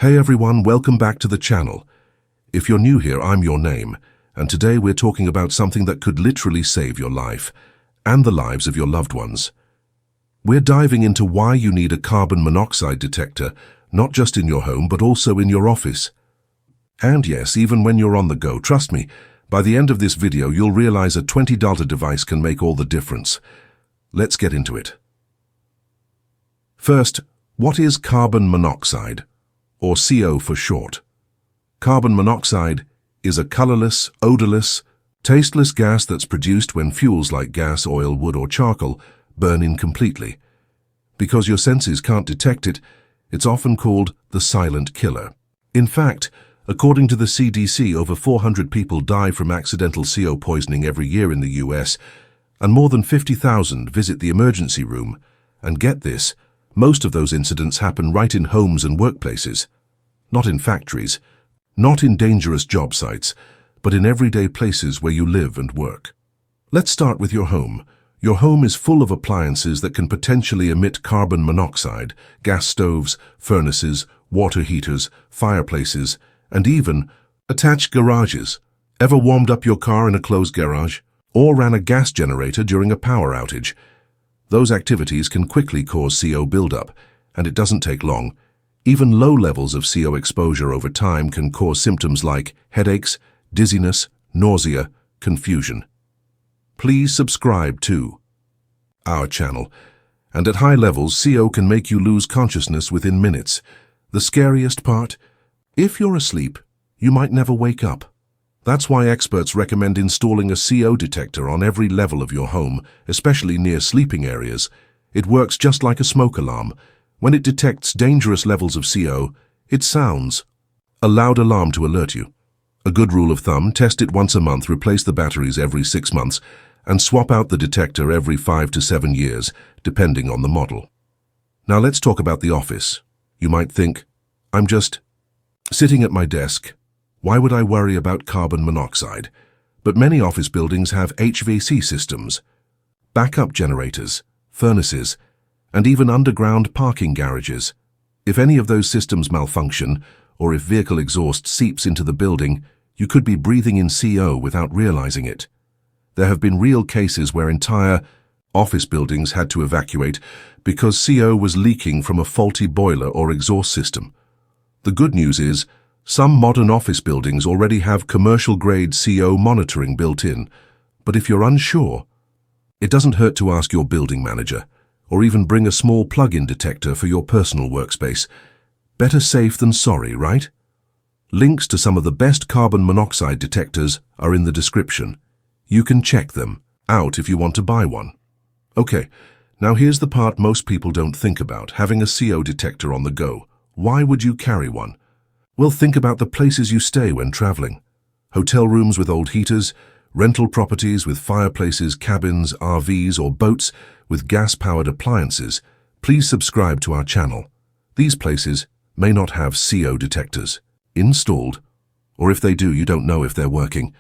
Hey everyone, welcome back to the channel. If you're new here, I'm your name, and today we're talking about something that could literally save your life and the lives of your loved ones. We're diving into why you need a carbon monoxide detector, not just in your home, but also in your office. And yes, even when you're on the go, trust me, by the end of this video, you'll realize a $20 device can make all the difference. Let's get into it. First, what is carbon monoxide, or CO for short? Carbon monoxide is a colorless, odorless, tasteless gas that's produced when fuels like gas, oil, wood, or charcoal burn incompletely. Because your senses can't detect it, it's often called the silent killer. In fact, according to the CDC, over 400 people die from accidental CO poisoning every year in the US, and more than 50,000 visit the emergency room. And get this, most of those incidents happen right in homes and workplaces. Not in factories, not in dangerous job sites, but in everyday places where you live and work. Let's start with your home. Your home is full of appliances that can potentially emit carbon monoxide: gas stoves, furnaces, water heaters, fireplaces, and even attached garages. Ever warmed up your car in a closed garage? Or ran a gas generator during a power outage? Those activities can quickly cause CO buildup, and it doesn't take long. Even low levels of CO exposure over time can cause symptoms like headaches, dizziness, nausea, confusion. Please subscribe to our channel. And at high levels, CO can make you lose consciousness within minutes. The scariest part? If you're asleep, you might never wake up. That's why experts recommend installing a CO detector on every level of your home, especially near sleeping areas. It works just like a smoke alarm. When it detects dangerous levels of CO, it sounds a loud alarm to alert you. A good rule of thumb: test it once a month, replace the batteries every 6 months, and swap out the detector every 5 to 7 years, depending on the model. Now let's talk about the office. You might think, I'm just sitting at my desk. Why would I worry about carbon monoxide? But many office buildings have HVAC systems, backup generators, furnaces, and even underground parking garages. If any of those systems malfunction, or if vehicle exhaust seeps into the building, you could be breathing in CO without realizing it. There have been real cases where entire office buildings had to evacuate because CO was leaking from a faulty boiler or exhaust system. The good news is, some modern office buildings already have commercial-grade CO monitoring built in. But if you're unsure, it doesn't hurt to ask your building manager, or even bring a small plug-in detector for your personal workspace. Better safe than sorry, right? Links to some of the best carbon monoxide detectors are in the description. You can check them out if you want to buy one. Okay, now here's the part most people don't think about: having a CO detector on the go. Why would you carry one? Well, think about the places you stay when traveling. Hotel rooms with old heaters, rental properties with fireplaces, cabins, RVs, or boats with gas-powered appliances. Please subscribe to our channel. These places may not have CO detectors installed, or if they do, you don't know if they're working.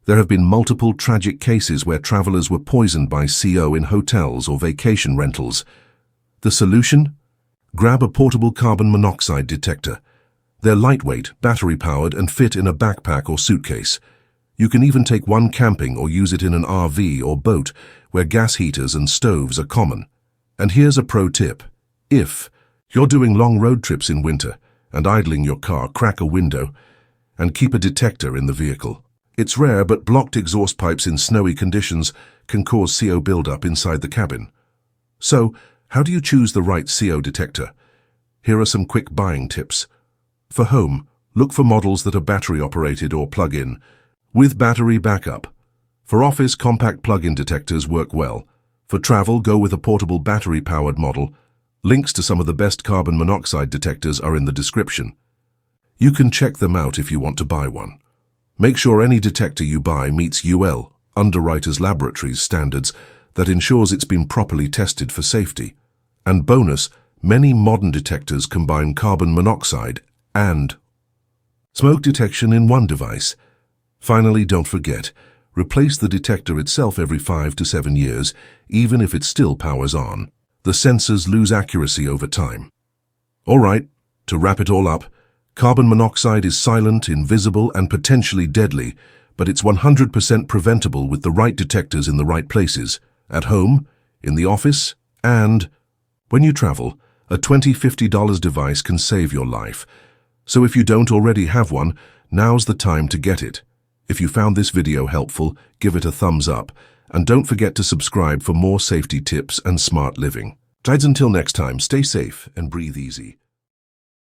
There have been multiple tragic cases where travelers were poisoned by CO in hotels or vacation rentals. The solution? Grab a portable carbon monoxide detector. They're lightweight, battery-powered, and fit in a backpack or suitcase. You can even take one camping or use it in an RV or boat where gas heaters and stoves are common. And here's a pro tip. If you're doing long road trips in winter and idling your car, crack a window and keep a detector in the vehicle. It's rare, but blocked exhaust pipes in snowy conditions can cause CO buildup inside the cabin. So, how do you choose the right CO detector? Here are some quick buying tips. For home, look for models that are battery-operated or plug-in, with battery backup. For office, compact plug-in detectors work well. For travel, go with a portable battery-powered model. Links to some of the best carbon monoxide detectors are in the description. You can check them out if you want to buy one. Make sure any detector you buy meets UL, Underwriters Laboratories standards, that ensures it's been properly tested for safety. And bonus, many modern detectors combine carbon monoxide and smoke detection in one device. Finally, don't forget, replace the detector itself every 5 to 7 years, even if it still powers on. The sensors lose accuracy over time. All right, to wrap it all up, Carbon monoxide is silent, invisible, and potentially deadly, but it's 100% preventable with the right detectors in the right places, at home, in the office, and when you travel. A $20–50 device can save your life. So if you don't already have one, now's the time to get it. If you found this video helpful, give it a thumbs up, and don't forget to subscribe for more safety tips and smart living. Guys, until next time, stay safe and breathe easy.